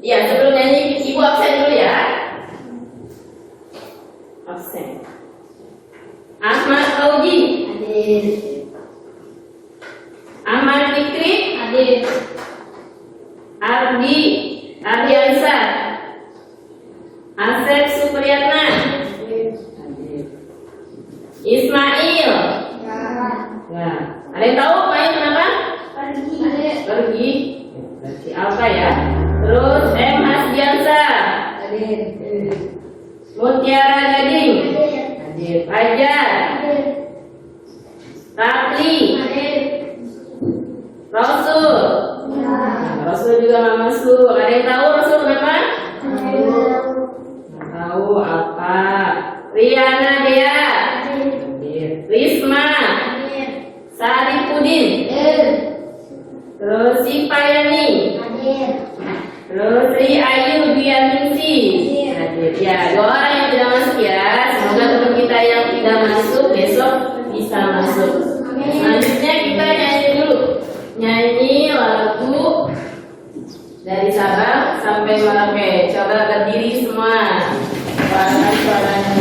Ya, sebelum nyanyi Ibu absen dulu ya. Absen. Ahmad Fauji. Hadir. Ahmad Fikri. Hadir. Ardi Ardiansa. Asep Supriyatna. Hadir. Ismail. Ya. Ada yang tahu Pak kenapa? Pergi. Berarti Alfa ya. Terus M Hasdiansa. Hadir. Mutiara Gading. Hadir. Fajar. Rapli. Rasul. Nah, Rasul juga nggak masuk. Ada yang tahu Rasul kenapa? Nggak tahu apa? Riana Dea. Risma. Saripudin. Terus Sipayani. Terus Sri Ayu Bianingsi. Ya, dua orang yang tidak masuk ya. Semoga teman kita yang tidak masuk besok bisa masuk. Selanjutnya kita nyanyi dulu. Nyanyi lagu dari Sabang sampai Merauke. Coba berdiri semua. Suaranya.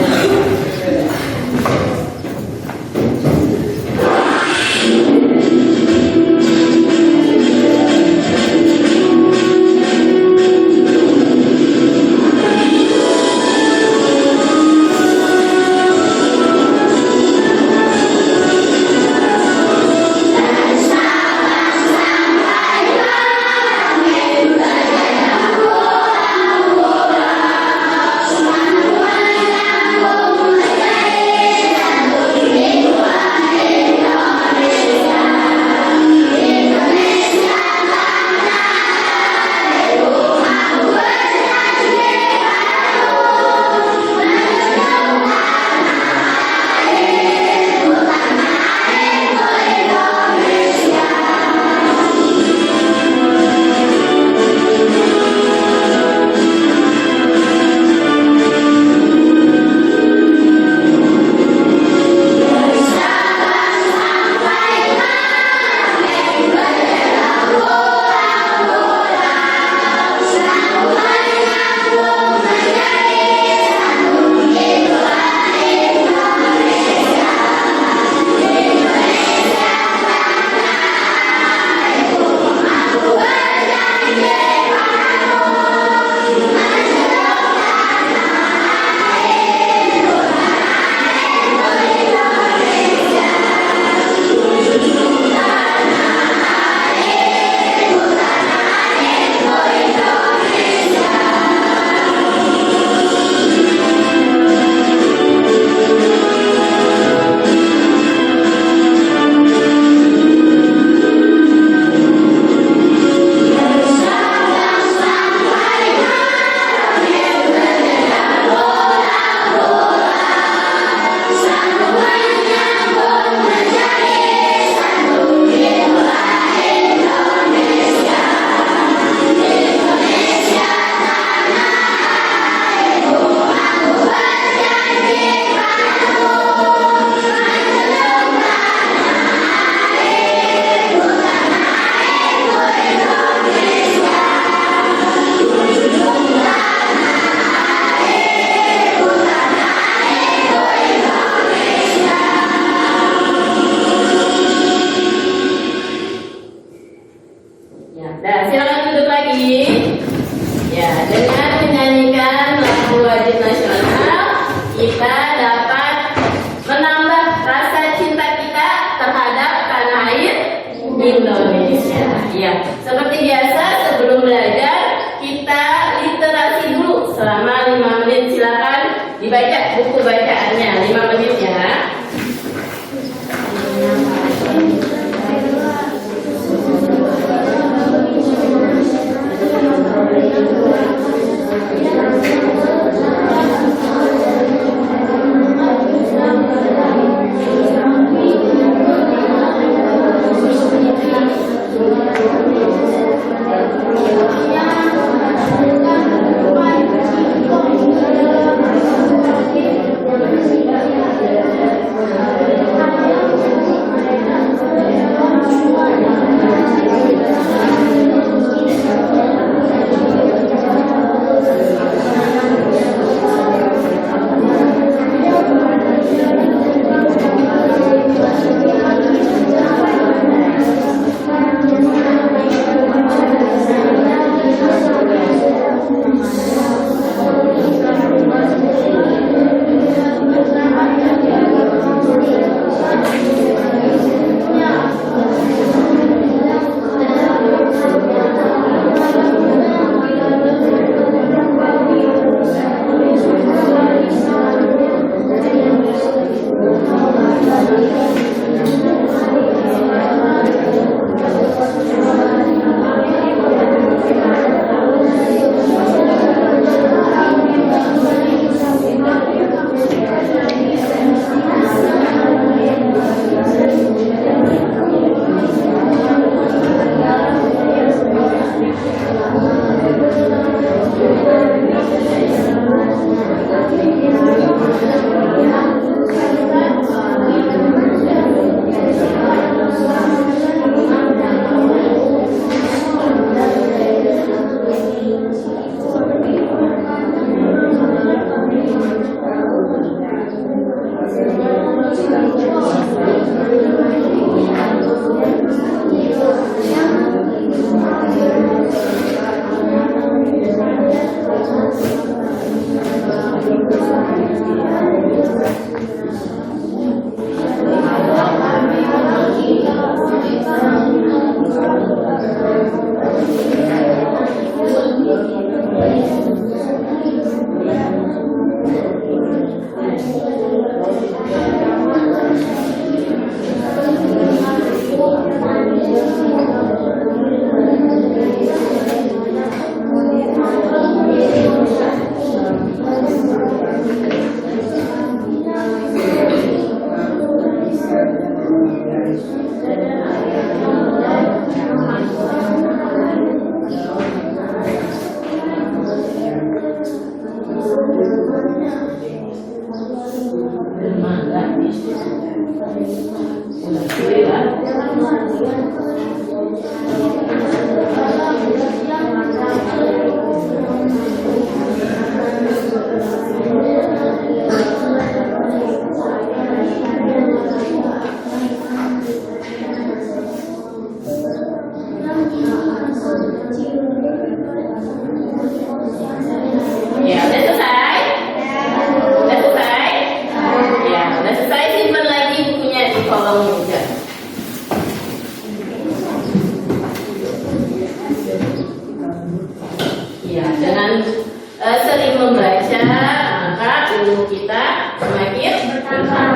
sering membaca, maka ilmu kita semakin bertambah.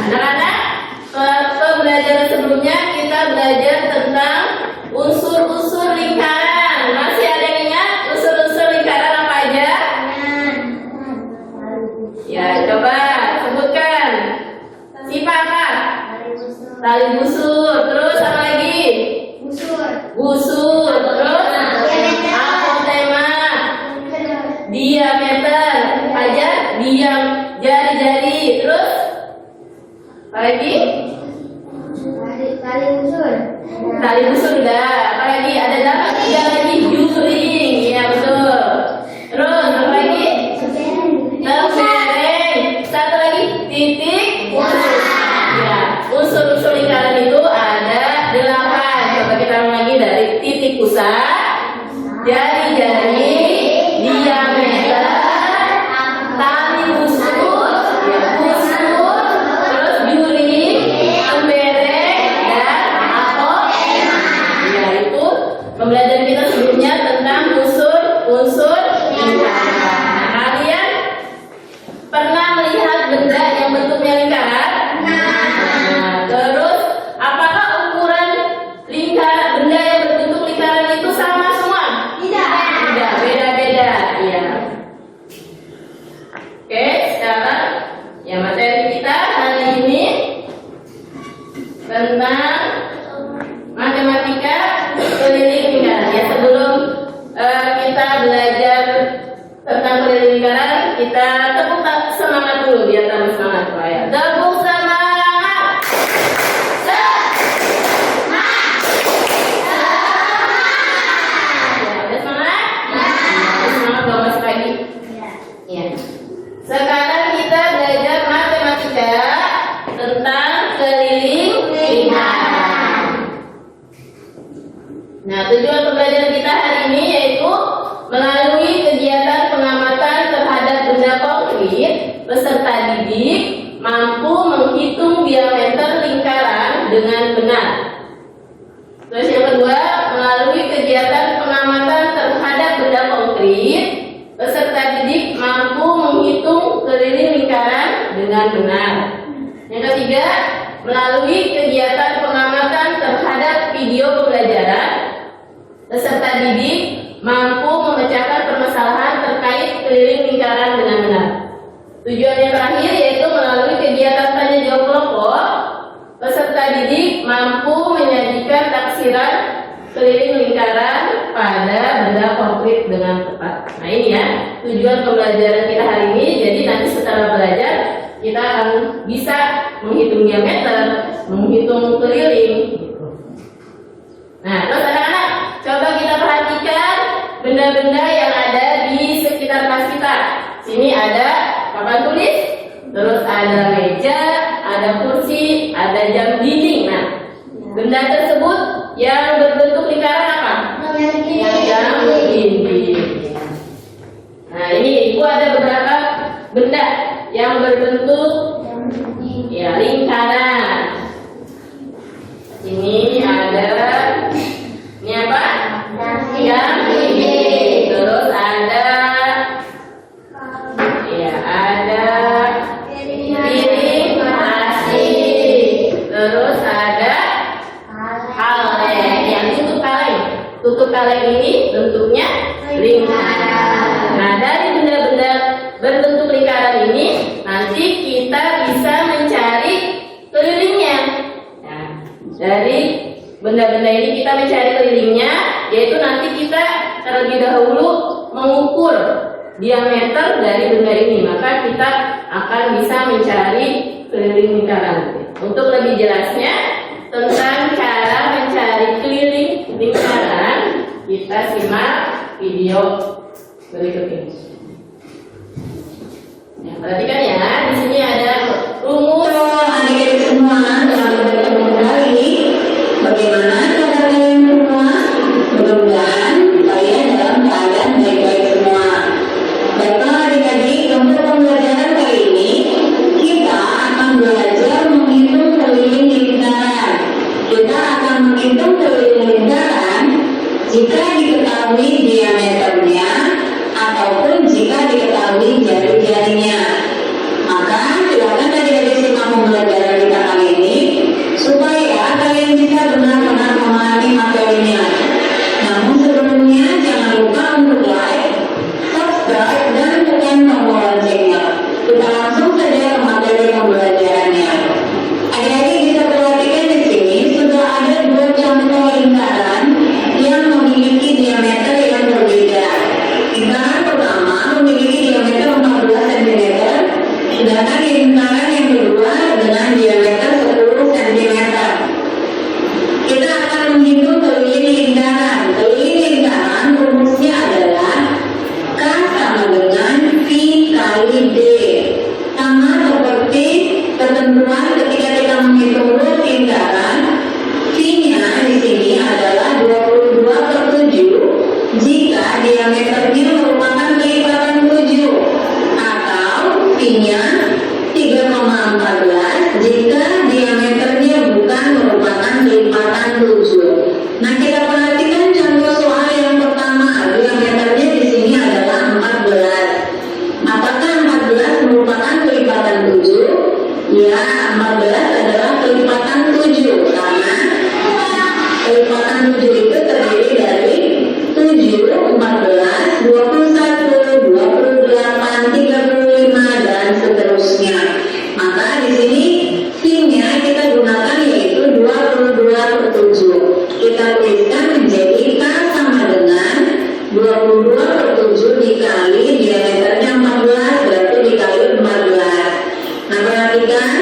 Anak-anak, pembelajaran sebelumnya kita belajar tentang unsur-unsur lingkaran. Masih ada yang ingat unsur-unsur lingkaran apa aja? Ya, coba sebutkan. Sifat apa? Tali busur. Terus apa lagi? Busur. Terus apotema. Diameter. Aja diam jari-jari. Terus apa lagi? Tali busur udah. Apa lagi? Ada dapat tiga lagi. Juring. Ya betul. Terus apa lagi? Tempereng. Satu lagi titik. Ya, unsur-unsur lingkaran itu ada 8. Coba kita ulang lagi dari titik pusat, jari-jari, diameter, tali busur, ya, busur, terus juring, tempereng, dan apotema. Ya, itu pembelajaran kita sebelumnya tentang unsur-unsur lingkaran. Nah, kalian pernah melihat benda yang bentuknya lingkaran? Nah, terus apakah ukuran benda yang berbentuk lingkaran itu sama semua? Tidak, beda-beda. Iya. Oke, sekarang ya materi kita hari ini tentang matematika keliling lingkaran. Ya, sebelum kita belajar tentang keliling lingkaran, kita tepuk semangat dulu biar tambah semangat, Pak, ya. Tepuk semangat. Sekarang kita belajar matematika tentang keliling lingkaran. Nah, tujuan pembelajaran kita hari ini yaitu melalui kegiatan pengamatan terhadap benda konkret, peserta didik mampu menghitung diameter lingkaran dengan benar. Terus yang kedua, melalui kegiatan pengamatan terhadap benda konkret, peserta didik mampu menghitung keliling lingkaran dengan benar. Yang ketiga, melalui kegiatan pengamatan terhadap video pembelajaran, peserta didik mampu memecahkan permasalahan terkait keliling lingkaran dengan benar. Tujuan yang terakhir yaitu melalui kegiatan tanya jawab kelompok, peserta didik mampu menyajikan taksiran keliling lingkaran pada benda konkret dengan tepat. Nah, ini ya tujuan pembelajaran kita hari ini. Jadi nanti setelah belajar kita akan bisa menghitung diameter, menghitung keliling. Nah, terus anak-anak coba kita perhatikan benda-benda yang ada di sekitar kelas kita. Sini ada papan tulis, terus ada meja, ada kursi, ada jam dinding. Nah, benda tersebut yang berbentuk lingkaran apa? Jam dinding. Nah, ini Ibu ada beberapa benda yang berbentuk ya lingkaran. Ini ada, ini apa? Jam dinding. Terus ada, ya ada piring plastik. Terus ada kaleng, yang tutup kaleng. Tutup kaleng ini bentuknya lingkaran. Nah, dari benda-benda berbentuk lingkaran ini nanti kita bisa mencari kelilingnya. Nah, dari benda-benda ini kita mencari kelilingnya, yaitu nanti kita terlebih dahulu mengukur diameter dari benda ini, maka kita akan bisa mencari keliling lingkaran. Untuk lebih jelasnya tentang cara mencari keliling lingkaran, kita simak video berikut ini. Ya, perhatikan ya, di sini ada rumus. Adik-adik semua, selamat bertemu kembali. Bagaimana kabar kalian semua? Mudah-mudahan kalian dalam keadaan baik-baik semua. Baiklah adik-adik, untuk pembelajaran kali ini kita akan belajar menghitung keliling lingkaran. Kita akan menghitung keliling lingkaran jika diketahui diameternya 22/7 dikali diameternya 14, berarti dikali 14. Nah, perhatikan,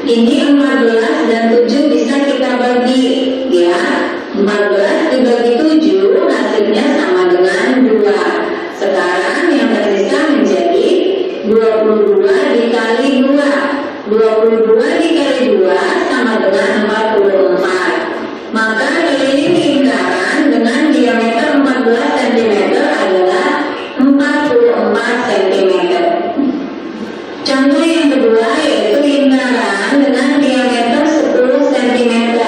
ini 14 dan 7 bisa kita bagi, ya. 14 dibagi 7 hasilnya sama dengan 2. Sekarang yang tersisa menjadi 22 dikali 2. 22 dikali 2 sama dengan 44. Maka keliling lingkaran dengan diameter 14 cm adalah 44 cm. Contoh yang kedua yaitu lingkaran dengan diameter 10 cm.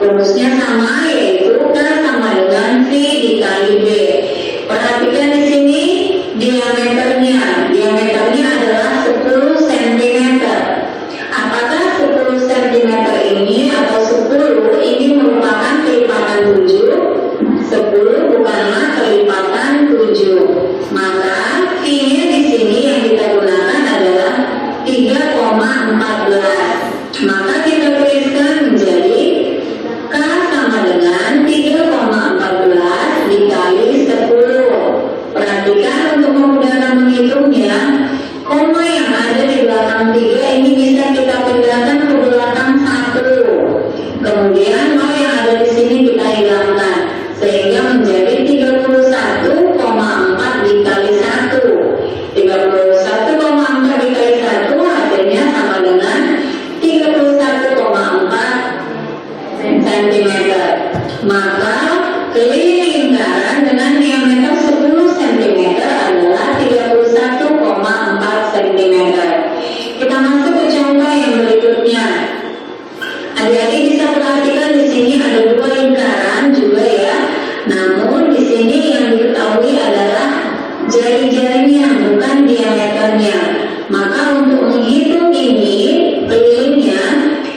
Rumusnya sama, yaitu K sama dengan V dikali B. Perhatikan di sini diameternya adalah 10 cm. Apakah 10 cm ini atau 10 ini merupakan kelipatan 7? 10 bukanlah kelipatan 7. Maka V-nya di sini yang kita gunakan adalah 3,14. Maka kita tuliskan menjadi K sama dengan 3,14 dikali 10. Perhatikan untuk memudahkan menghitungnya, koma yang ada di belakang 3 ini bisa kita pindahkan ke belakang 1. Kemudian nol yang ada di sini kita hilangkan sehingga menjadi 31,4 dikali 1. 31,4 dikali 1 hasilnya sama dengan 31,4 cm. Maka keliling lingkaran dengan diameter 10 cm adalah 31,4 cm. Kita masuk ke contoh yang berikutnya. Adik-adik bisa perhatikan di sini ada 2 lingkaran juga, ya. Namun di sini yang diketahui adalah jari-jarinya, bukan diameternya. Maka untuk menghitung ini kelilingnya,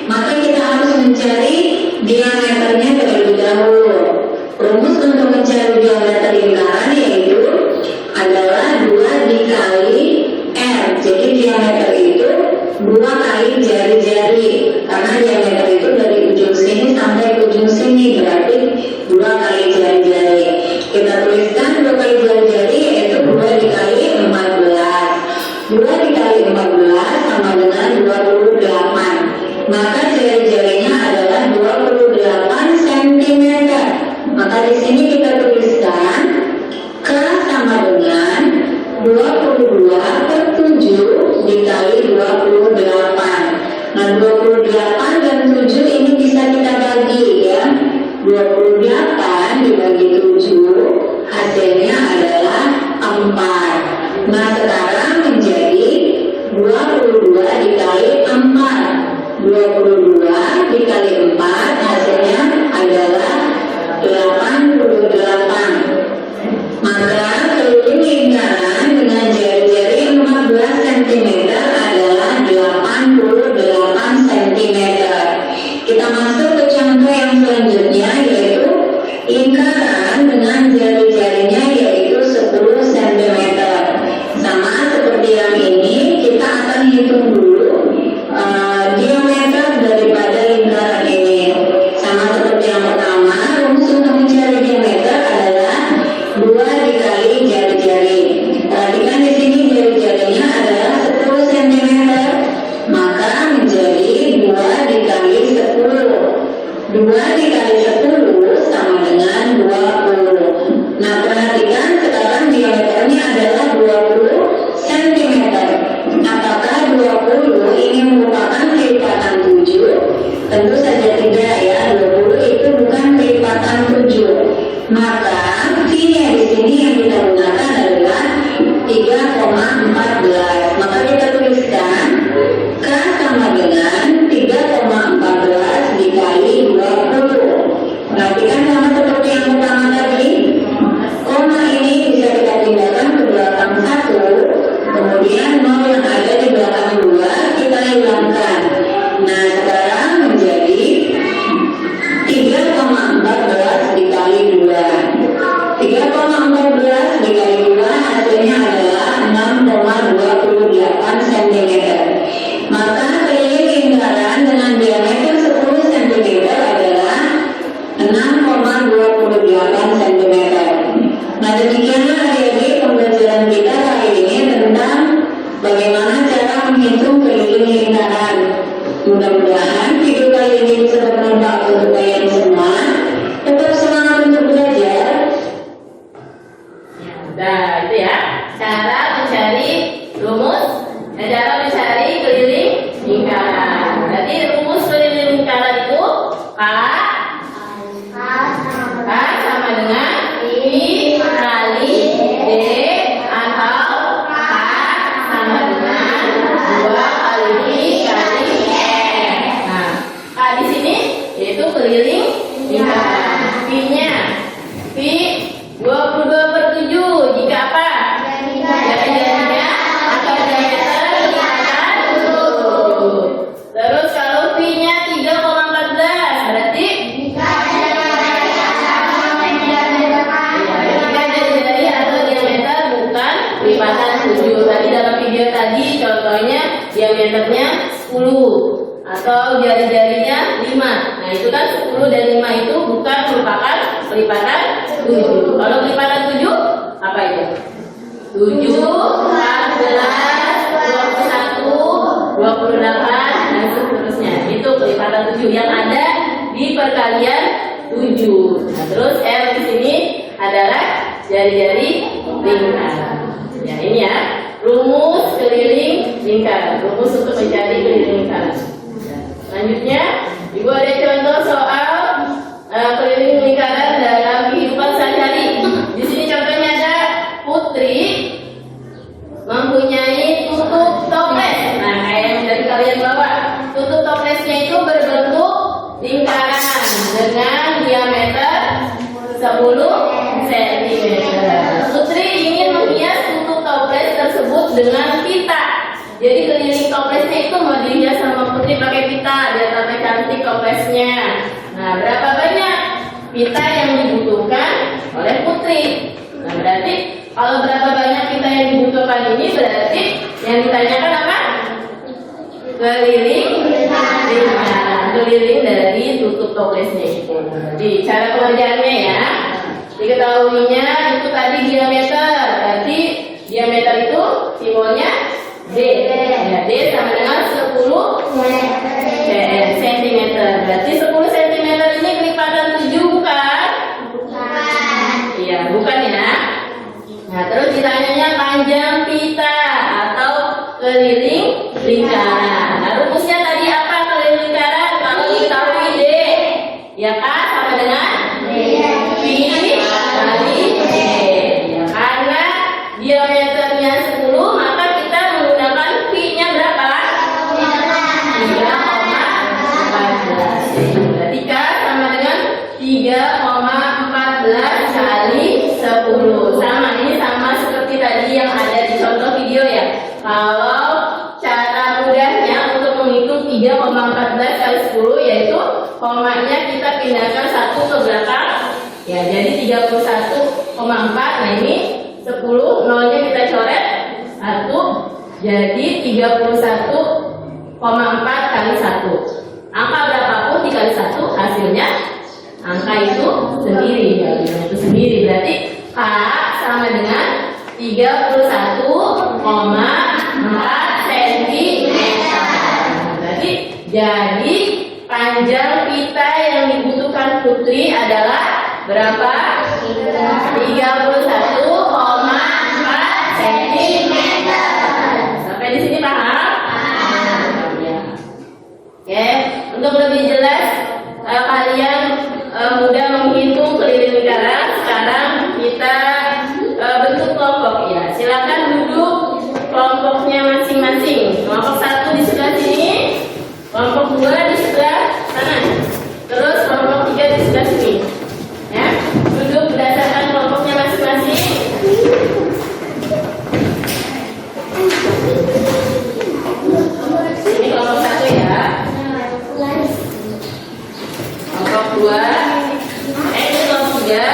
maka kita harus mencari diameternya terlebih dahulu. Rumus untuk mencari diameter lingkaran yaitu adalah 2 dikali R. Jadi diameter itu 2 kali jari-jari, karena diameter itu dari ujung sini sampai ujung sini, berarti 2 kali jari-jari. Kita tuliskan 2 kali jari-jari yaitu 2 dikali 14. 2 dikali 14 sama dengan 28. Maka jari-jarinya adalah 28 cm. Maka di sini kita tuliskan K sama dengan 22/7 dikali 28. Nah, 28 dan 7 ini bisa kita bagi, ya. 28 dibagi 7 hasilnya adalah 4. Nah, sekarang menjadi 22 dikali 4. 22 dikali 4 hasilnya adalah 88. Maka keliling lingkaran dengan jari-jari 14 cm adalah 88 cm. Kita masuk ke contoh yang selanjutnya yaitu lingkaran dengan jari-jarinya yaitu 10 cm. Sama seperti yang ini, kita akan hitung dulu diameter daripada lingkaran ini. Sama seperti yang pertama, rumus untuk mencari diameter adalah 2 dikali jari-jari. Perhatikan di sini jari-jarinya adalah 10 cm. Maka menjadi 2 dikali 10. 2 dikali 10 sama dengan 20. Nah, perhatikan sekarang diameternya adalah 20 cm. Apakah 20 ini merupakan kelipatan 7? Tentu saja tidak, ya. 20 itu bukan kelipatan 7. Maka V-nya di sini yang kita gunakan itu ya. Cara mencari rumus, cara mencari keliling lingkaran. Berarti rumus keliling lingkaran itu K sama dengan I kali D atau K sama dengan 2 kali I kali F. Nah, K di sini yaitu keliling lingkaran. Pi-nya Pi 22/7 jika apa? Jadinya angka diameter lingkaran 7. Terus kalau Pi-nya 3,14 berarti jari atau diameter bukan lipatan 7. Tadi dalam video tadi contohnya diameternya 10 atau jari-jarinya 5. Nah, itu kan 10 dan 5 itu bukan merupakan pelipatan 7. Kalau pelipatan 7 apa itu? 7, 14, 21, 28 dan seterusnya. Itu pelipatan 7 yang ada di perkalian 7. Nah, terus R di sini adalah jari-jari lingkaran. Ya, ini ya, rumus keliling lingkaran. Rumus untuk mencari keliling lingkaran. Selanjutnya, Ibu ada contoh soal keliling lingkaran dalam kehidupan sehari-hari. Di sini contohnya ada Putri mempunyai tutup toples. Nah, kayak yang dari kalian bawa. Tutup toplesnya itu berbentuk lingkaran dengan diameter 10 cm. Putri ingin menghias tutup toples tersebut dengan pita. Jadi keliling toplesnya itu mau dihias sama Putri pakai pita biar tambah cantik toplesnya. Nah, berapa banyak pita yang dibutuhkan oleh Putri? Nah, berarti kalau berapa banyak pita yang dibutuhkan ini berarti yang ditanyakan apa? Keliling lingkaran, keliling dari tutup toplesnya itu. Jadi cara pengerjaannya ya, diketahuinya itu tadi diameter. Berarti diameter itu simbolnya D. Ya, D sama dengan 10 cm. Berarti 10 cm ini kelipatan 7 bukan? Iya, bukan ya. Nah, terus ditanyanya panjang pita atau keliling lingkaran. Nah, rumusnya tadi apa keliling lingkaran? Kalau diketahui D, ya kan? Sama dengan Pi kali D. Ya, karena diameternya 10, maka kita menggunakan Pi-nya berapa? 3,14. Berarti K sama dengan 3,14 kali 10. Sama, ini sama seperti tadi yang ada di contoh video ya. Kalau cara mudahnya untuk menghitung 3,14 kali 10 yaitu komanya kita pindahkan satu ke belakang. Ya, jadi 31,4. Nah, ini 10, nolnya kita coret 1. Jadi 31,4 kali 1. Angka berapapun dikali 1 hasilnya angka itu sendiri ya, itu sendiri. Berarti K sama dengan 31,4 cm. Berarti jadi panjang pita yang dibutuhkan Putri adalah berapa? 31,4 cm. Sampai di sini paham? Oke, untuk lebih jelas kalian mudah menghitung keliling lingkaran. Sekarang kita bentuk kelompok ya. Silakan duduk kelompoknya masing-masing. Kelompok 1 di sebelah sini, kelompok 2 di sebelah sana, terus kelompok 3 di sebelah sini. Ya, duduk berdasarkan kelompoknya masing-masing. Ini kelompok 1 ya. Kelompok 2, ini kelompok 3.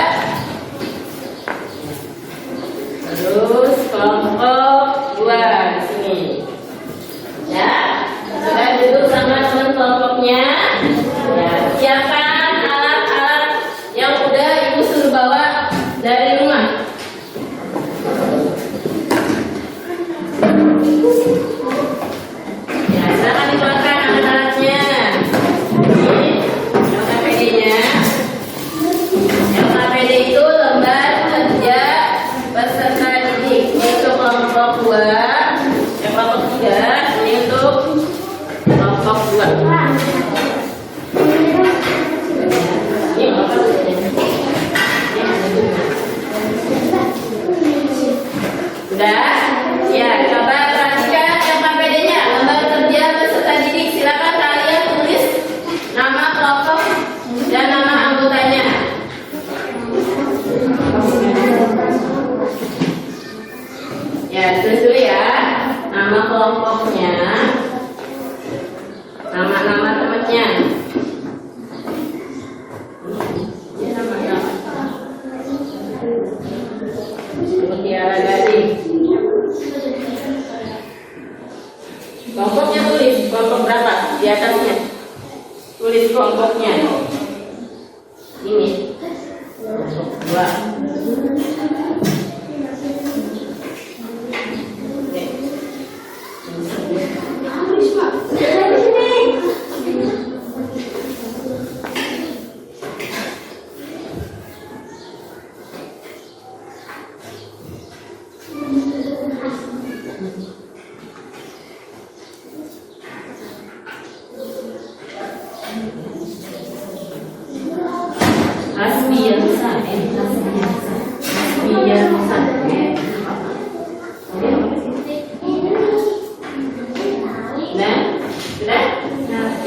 Terus kelompok 2 di sini. Ya, sudah duduk sama teman kelompoknya. Ya, siapkan alat-alat yang udah Ibu suruh bawa dari rumah. Ya, silakan dikeluarkan alat-alatnya. Ini LKPD-nya. LKPD itu lembar kerja peserta kelompok 2. Kelompok 3 ini untuk kelompok 2. Ini kelompok 2. Udah? Ya, coba perhatikan yang KPD-nya, lembar kerja peserta didik. Silakan kalian tulis nama kelompok dan nama anggotanya. Ya, tulis dulu ya. Nama kelompoknya, nama-nama temannya. Ya, nama-nama. Mutiara Gading. Kelompoknya tulis, kelompok berapa di atasnya? Tulis kelompoknya. Ini kelompok 2.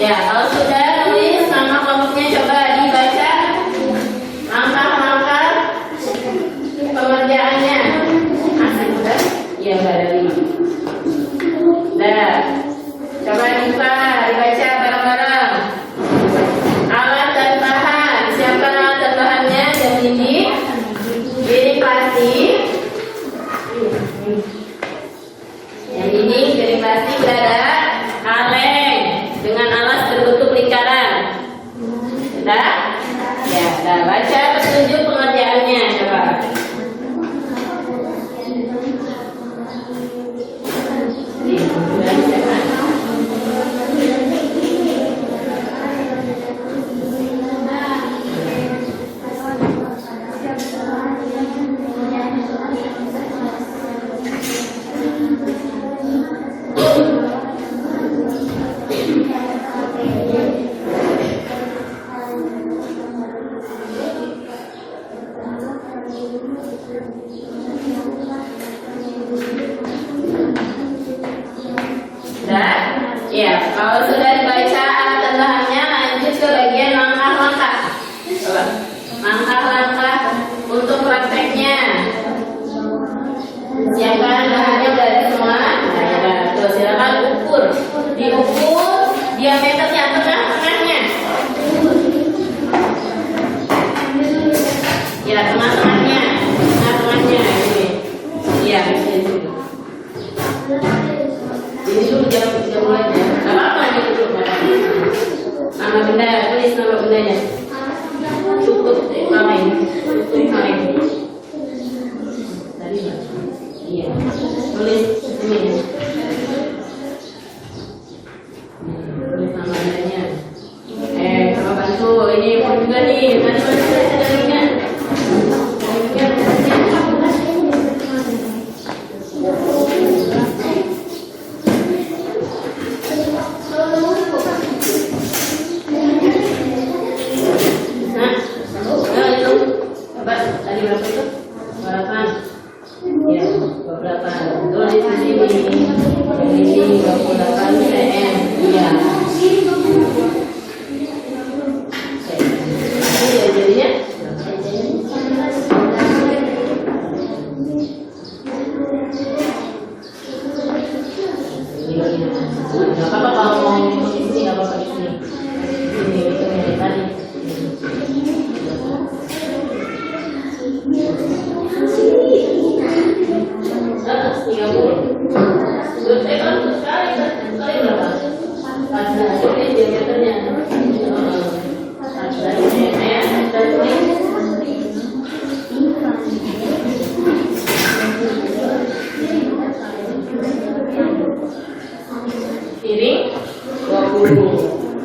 Ya, kalau sudah tulis nama kelompoknya, coba dibaca langkah-langkah pengerjaannya. Masih sudah? Iya, nggak ada 5. Nah, coba dibaca bareng-bareng. Alat dan bahan, siapkan alat dan bahannya. Jam didik, piring plastik. Yang ini piring plastik udah ada. Kaleng dengan alas berbentuk lingkaran. Sudah? Ya, sudah. Baca petunjuk pengerjaannya, coba. Ya, kalau sudah dibaca alat dan bahannya, lanjut ke bagian langkah-langkah. Coba, langkah-langkah untuk prakteknya. Siapkan bahannya dari semua. Nah, ya, tuh, silakan ukur. Diukur diameternya, tengah-tengahnya. Ya, tengah-tengahnya. Tengah-tengahnya ini. Iya, di sini. Ini dulu jangan mulai ya. Gak apa-apa ini dulu. Nama benda, tulis nama bendanya. Cukup kaleng. Cukup kaleng. Tadi ya. Iya. Tulis ini. Tulis nama bendanya. Sama bantu. Ini pun juga nih. Mana-mana sudah ingat.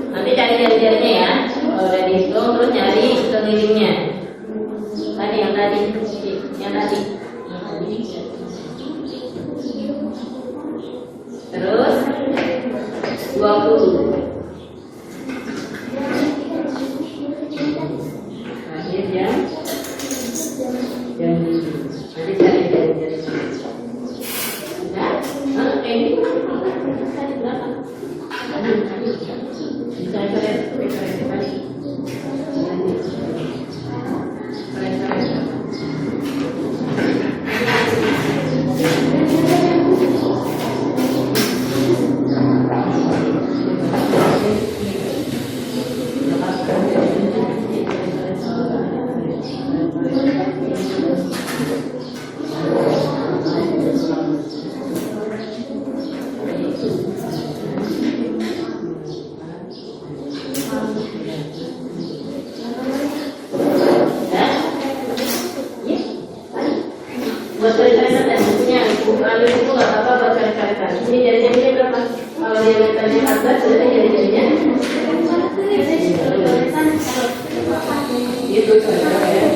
Nanti cari jari-jarinya ya. Kalau udah dihitung terus nyari kelilingnya. Tadi yang tadi. 20. Terakhir jam nanti cari jari. Nah, oke. Buat kali-kalian dan bukunya, buku alur itu nggak apa-apa buat kali-kalian. Ini jari-jarinya berapa? Kalau dia metode 14, berarti jari-jarinya gitu saja ya.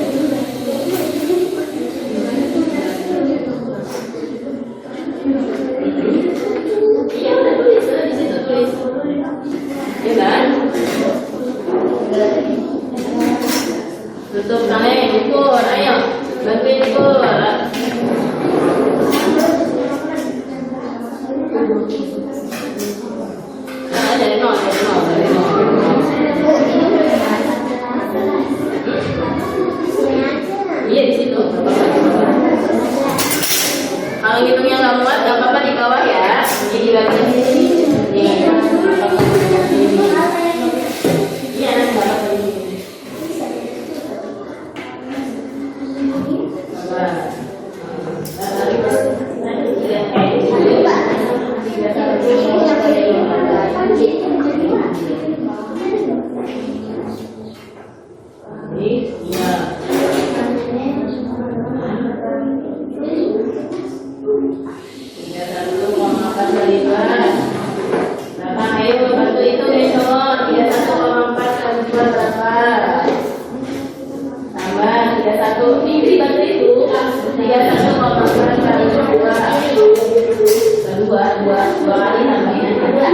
Iya udah tulis, di situ tulis, ya kan? Tutup tangan, ukur, ayo bantuin ukur. Dari nol. Iya di situ. Kalau ngitungnya nggak muat, nggak apa-apa di bawah ya. Jadi bagian sini. Iya, nanti apa ini? Dua kali nambahin aja.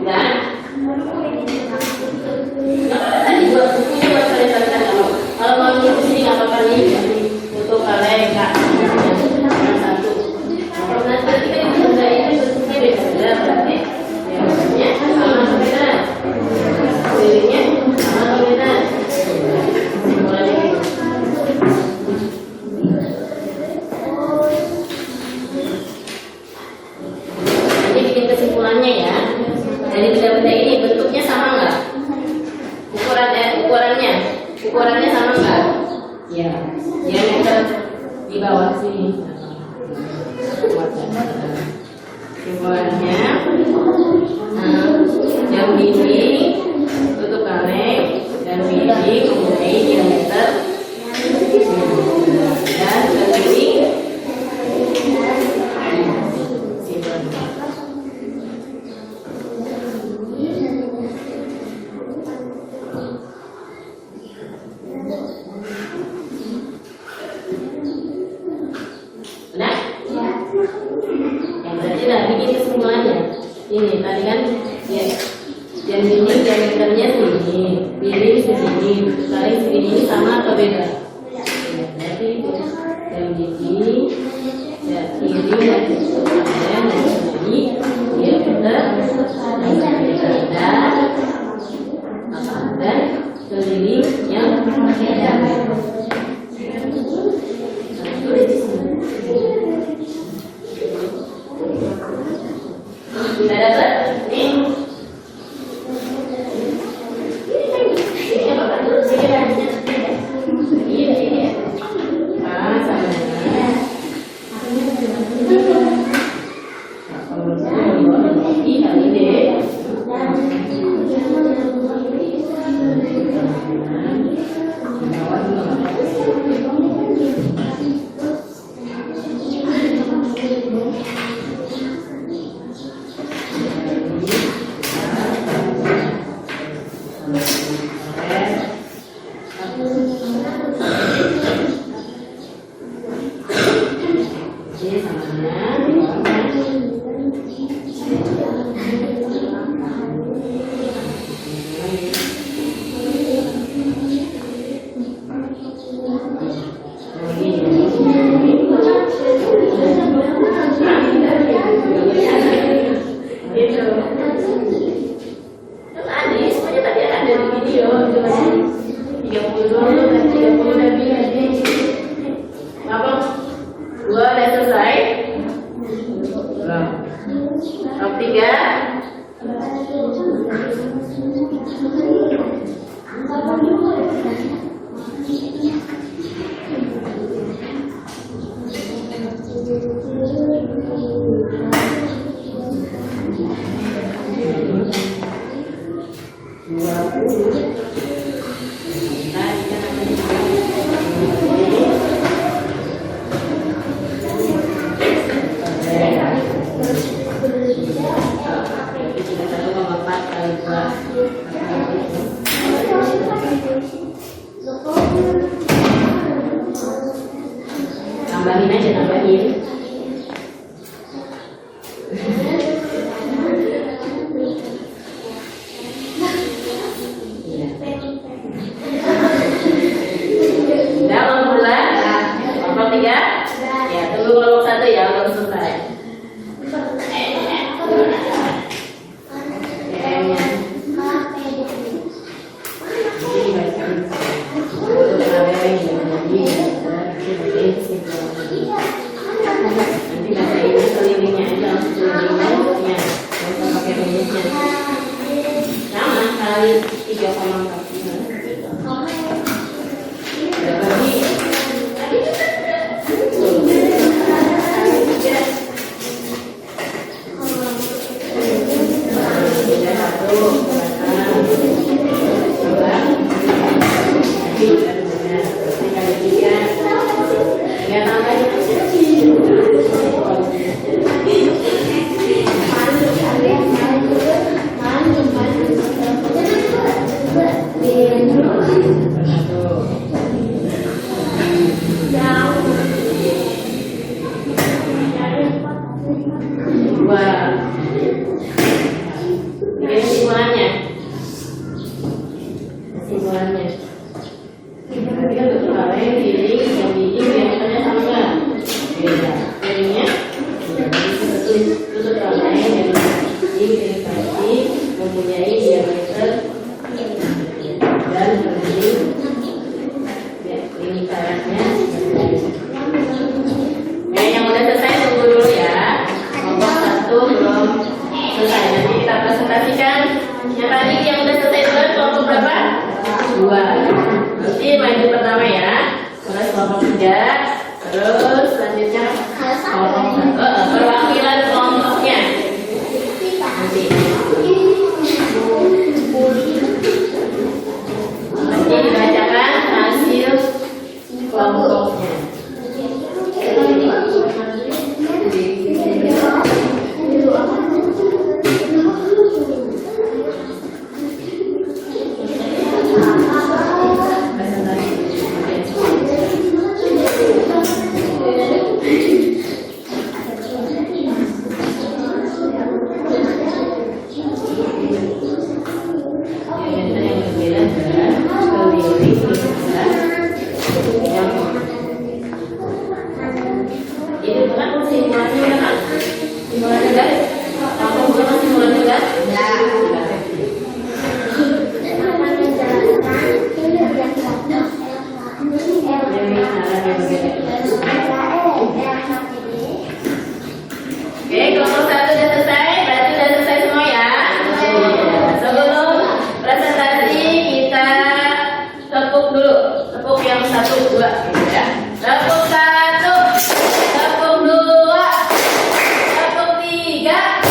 Dan tadi buat bukunya buat kalian kalau mau di sini nggak apa-apa nih untuk kalian kak yang satu. Kalau nanti kita bisa ini bentuknya beda berarti bentuknya sama atau beda, liriknya sama atau beda. Kesimpulannya ya, dari benda-benda ini bentuknya sama nggak? Ukurannya sama nggak? Ya, diameter di bawah sini. Ukurannya, jam dinding, tutup kaleng, dan dinding mempunyai diameter dan dinding. Ini tadi kan ya, jam dinding diameternya segini, piring segini, kaleng segini, ini sama atau beda? Ya, berarti itu jam dinding, ya, piring dan kaleng dan segini diameter beda, dan keliling yang beda. Tulis di sini. Sudah dapat? Nih. Ini apa kan? Ini. Ah, sama. Oke, sama-sama. Gitu. Terus Adi, semuanya tadi ada di video. Coba 30 lebih Adi. Apa? 2 udah selesai. Belum. Top 3. Tambahin aja, tambahin. Udah kelompok 2, kelompok 3. Ya, tunggu kelompok 1 ya, belum selesai. Nanti baca ini kelilingnya aja, langsung kelilingnya, nggak usah pakai rumusnya. Sama kali 3,45. Udah bagi. Kesimpulannya. Berarti kan betul apa yang diri, yang di ini, yang katanya sama nggak? Beda. Jadinya, tutup apa yang investasi mempunyai diameter dan berdiri lingkarannya. Yang udah selesai tunggu dulu ya. Kelompok 1 belum selesai. Nanti kita presentasikan. Yang tadi yang udah selesai dulu kelompok berapa? 2. Nanti maju pertama ya. Terus kelompok 3. Terus selanjutnya kelompok 1. Perwakilan kelompoknya. Nanti dibacakan hasil kelompoknya. Oke, kelompok 1 sudah selesai, berarti sudah selesai semua ya. Sebelum presentasi kita tepuk dulu, tepuk yang 1, 2, ya. Tepuk 1, tepuk 2, tepuk 3,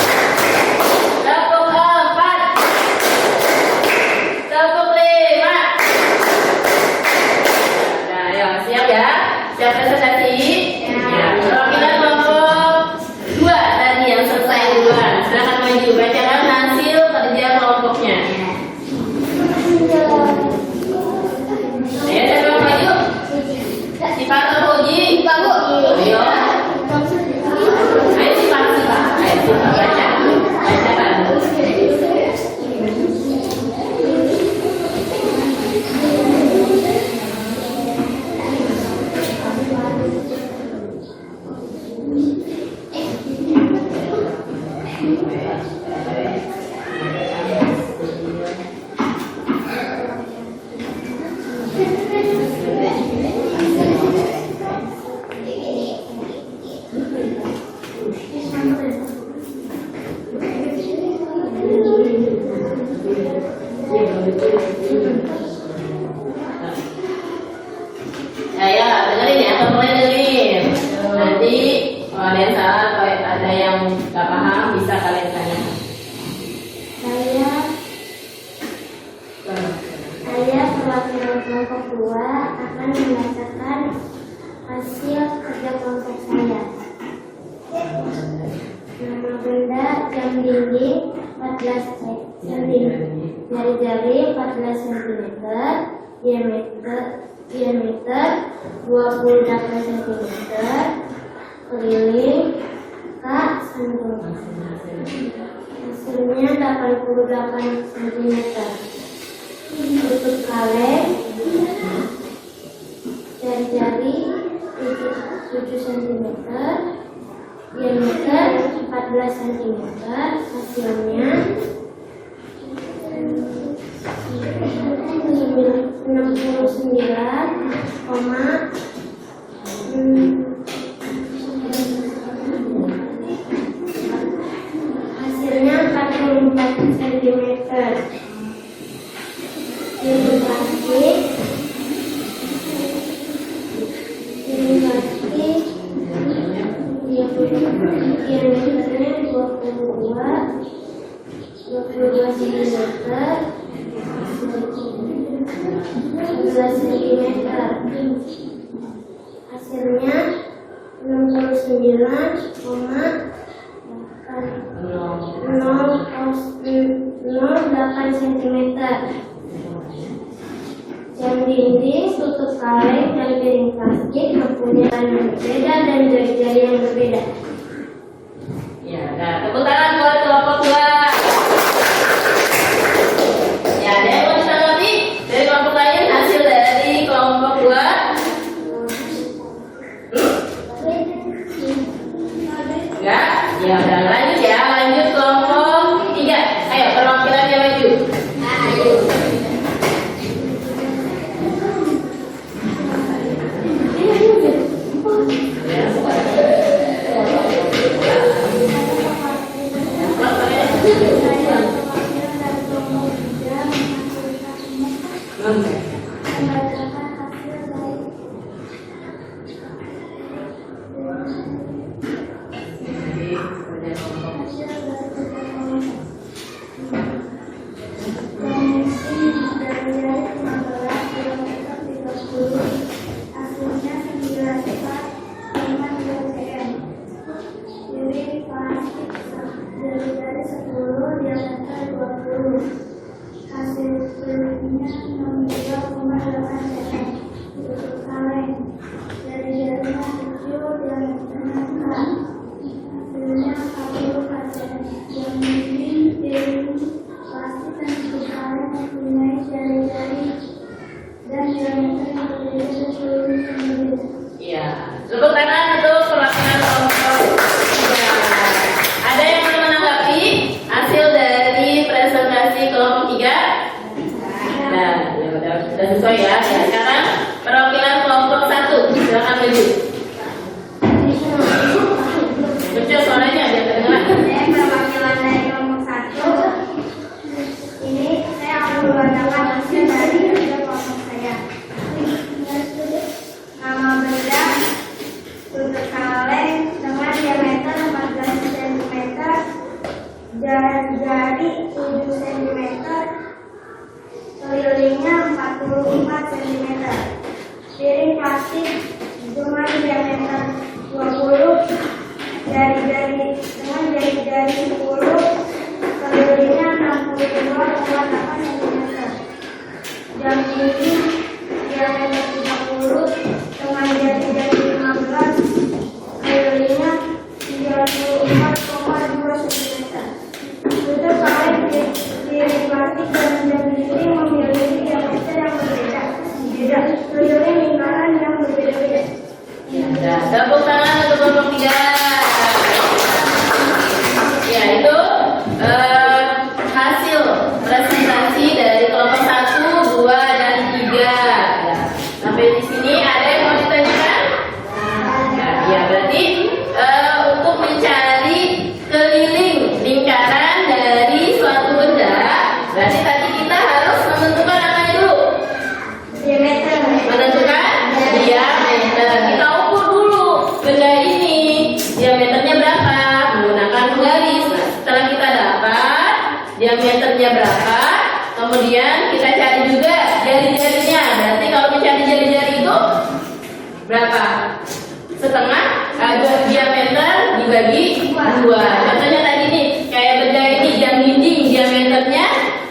tepuk 4, tepuk 5. Nah, ya siap ya, siap presentasi. Ya, perwakilan kelompok 2 tadi yang selesai duluan. Silakan maju, bacakan hasil kerja kelompoknya. Ya, siapa yang maju? Si Pak Puji, Pak Bu. Ayo. Jadi kalau ada yang salah atau ada yang nggak paham bisa kalian tanya. Saya perwakilan kelompok 2 akan membacakan hasil kerja kelompok saya. Nama benda jam dinding 14 cm, jari-jari 14 cm, diameter 28 cm, keliling K cm. Hasilnya 88 cm. Tutup kaleng, jari-jari 7 cm, diameter 14 cm, hasilnya 44 cm. Piring plastik, diameternya 22 cm, 11 cm. Hasilnya 69,08 cm. Jam dinding, tutup kaleng, dan piring plastik mempunyai warna yang berbeda dan jari-jari yang berbeda. Ya, nah, tepuk tangan buat kelompok 2. Ya, ada yang mau ditanggapi dari kelompok lain hasil dari kelompok 2? Enggak? Ya, udah lanjut ya. Lanjut kelompok 3. Ayo, perwakilannya maju. Tepuk tangan untuk perwakilan kelompok 3. Ada yang mau menanggapi hasil dari presentasi kelompok 3? Nah, ya udah sesuai ya. Ya, sekarang perwakilan kelompok 1, silakan maju. Kecil suaranya biar terdengar. Saya perwakilan dari kelompok 1. Ini saya akan membacakan hasil dari kerja kelompok saya. Nama benda tutup kaleng dengan diameter 14 cm, jari-jari 7 cm, kelilingnya 44 cm. Piring plastik dengan diameter 20, jari-jari 10, kelilingnya 62,8 cm. Jam dinding diameter 30 dengan jari-jari 15, kelilingnya 34,2 cm. Tutup kaleng piring plastik dan jam dinding memiliki diameter yang berbeda, keliling lingkaran yang berbeda-beda. Ya, tepuk tangan untuk kelompok 3. Ya, itu hasil presentasi dari kelompok 1, 2, dan 3. Ya, sampai di sini ada yang mau ditanyakan? Ya, berarti untuk mencari keliling lingkaran dari suatu benda, berarti tadi kita harus menentukan apa dulu? Diameter. Menentukan diameter. Kita ukur dulu benda ini diameternya berapa, kemudian kita cari juga jari-jarinya. Berarti kalau mencari jari-jari itu berapa? Setengah diameter dibagi 2. Contohnya tadi nih, kayak benda ini jam dinding diameternya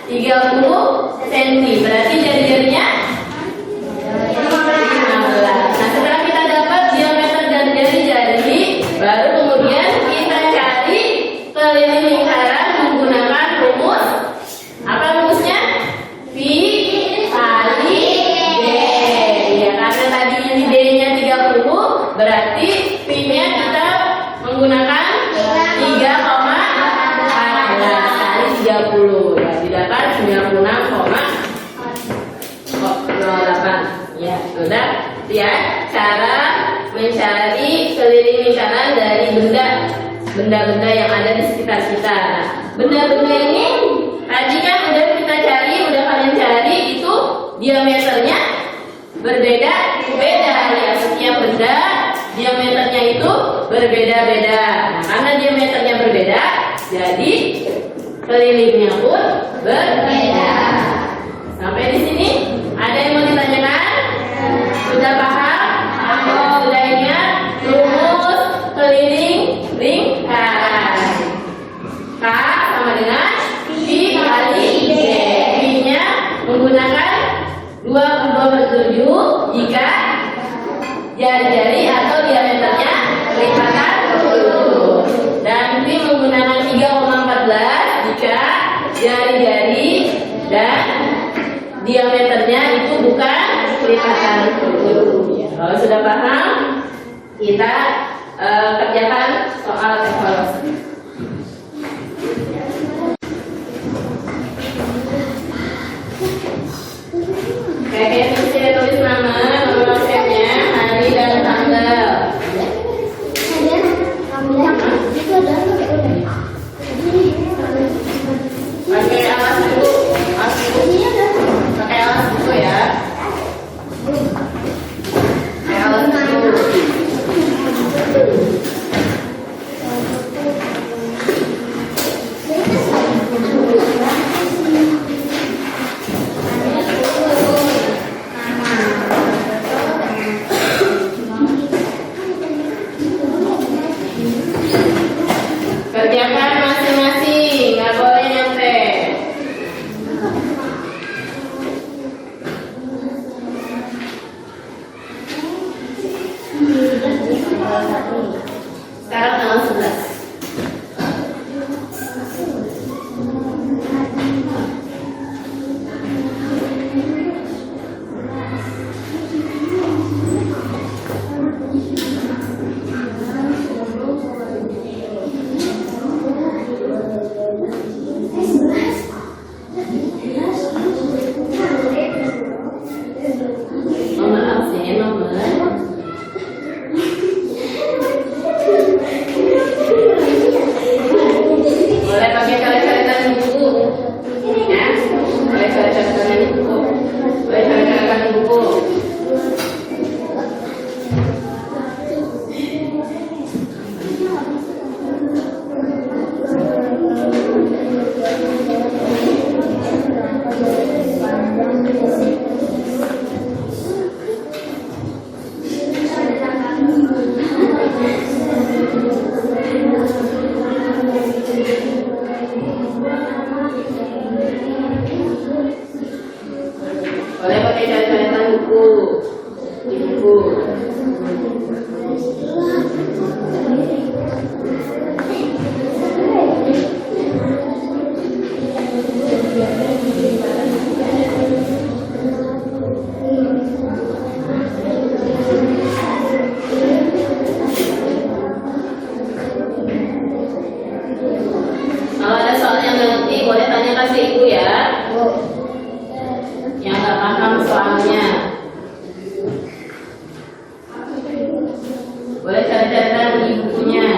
30 cm. Berarti jari-jarinya 15. Nah, setelah kita dapat diameter dan jari-jari, baru kemudian kita cari keliling lingkaran menggunakan rumus. Apa rumusnya? Pi kali D. Ya, karena tadinya di D-nya 30, berarti Pi-nya kita menggunakan 3,14 kali 30. Ya, didapat 96,08. Ya, sudah. Ya, cara mencari keliling lingkaran dari benda-benda yang ada di sekitar kita. Nah, benda-benda ini tadi kan udah kita cari, udah kalian cari itu diameternya berbeda-beda ya. Setiap benda diameternya itu berbeda-beda. Nah, karena diameternya berbeda, jadi kelilingnya pun berbeda. Sampai di sini ada yang mau ditanyakan? Sudah paham? Sudah ingat rumus keliling lingkaran? K sama dengan Pi kali D. Pi-nya menggunakan 2,7 jika jari-jari atau diameternya lipatan 10. Dan Pi menggunakan 3,14 jika jari-jari dan diameternya itu bukan lipatan 10. Kalau sudah paham, kita kerjakan soal evaluasi. Kayak saya tulis nama resepnya, hari dan tanggal. Pakai alas dulu, pakai alas dulu ya. Pakai alas dulu. Kerjakan masing-masing, nggak boleh nyontek. Sekarang tanggal 11. Nomor absen, nomor. Boleh pakai coret-coretan di buku, ya. Boleh coret-coretan di buku. Boleh coret-coretan di buku. Boleh pakai coret-coretan buku di buku. Kalau ada soal yang nggak ngerti, boleh tanyakan ke ibu ya. Yang nggak paham soalnya, boleh cari-carikan di bukunya.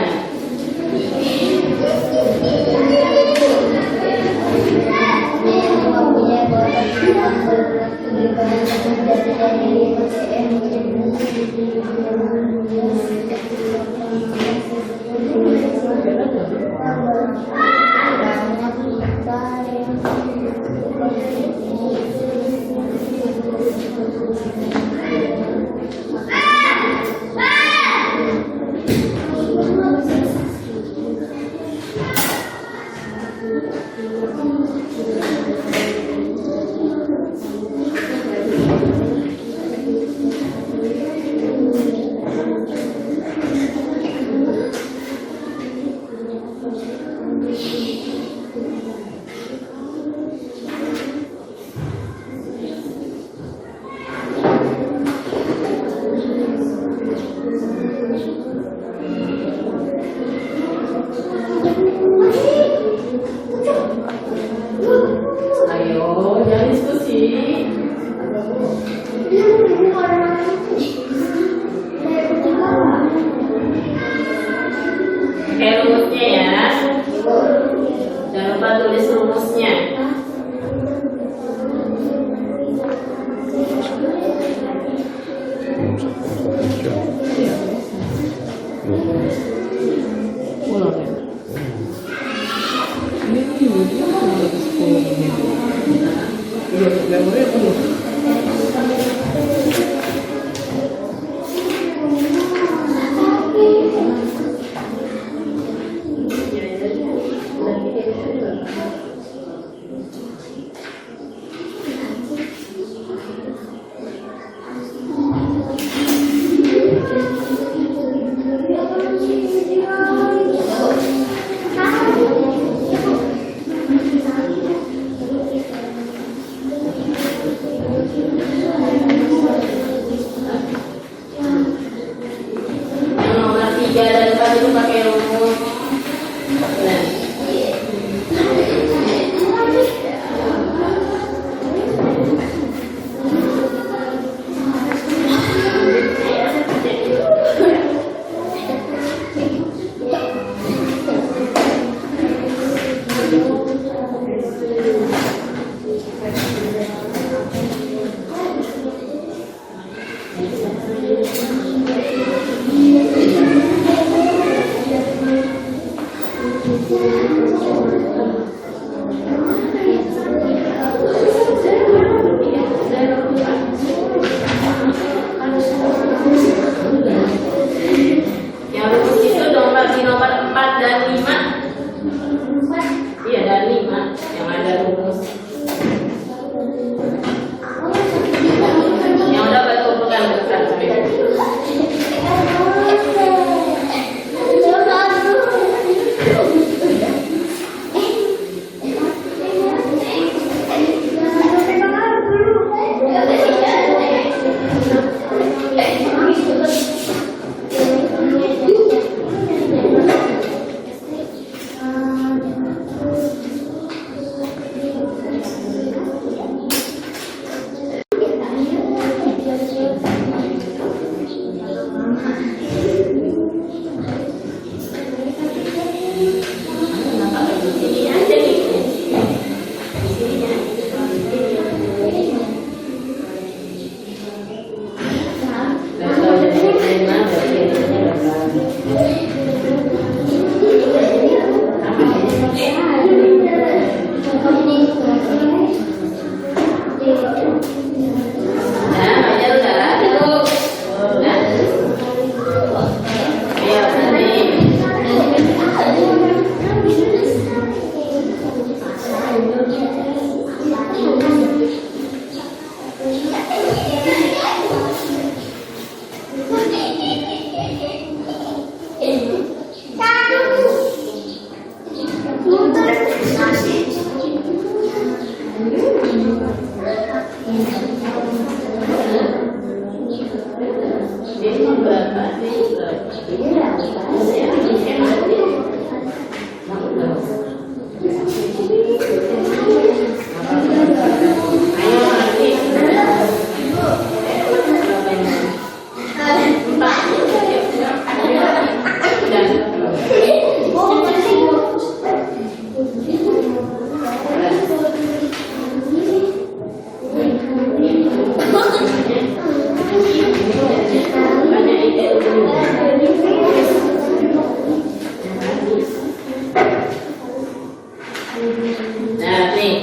Nah, nih.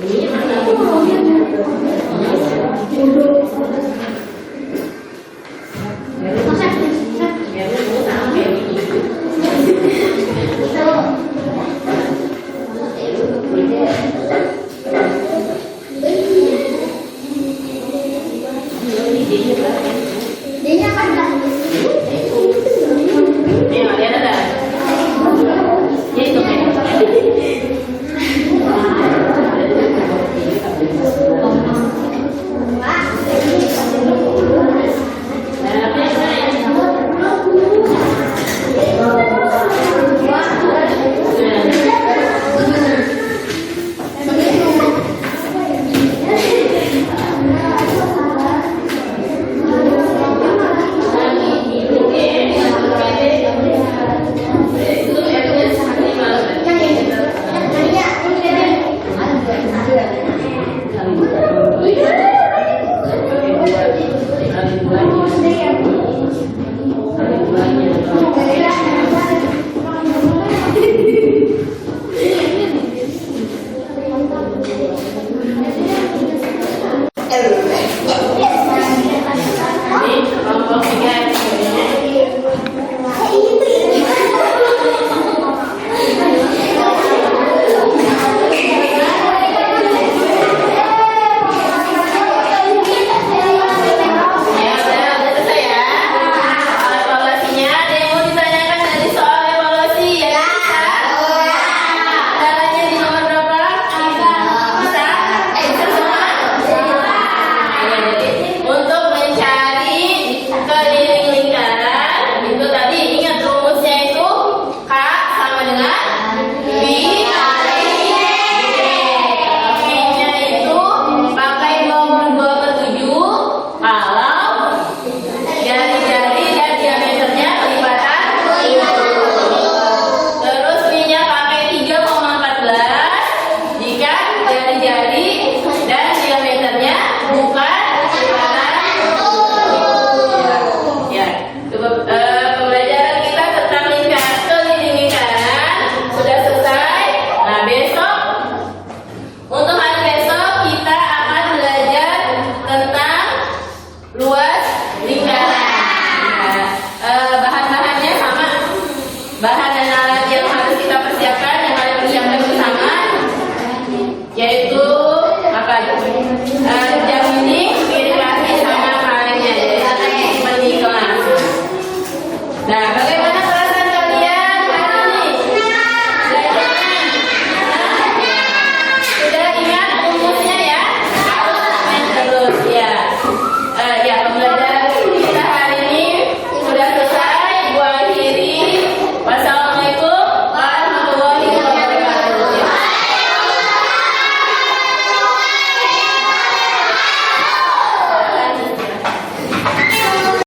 Ini mana?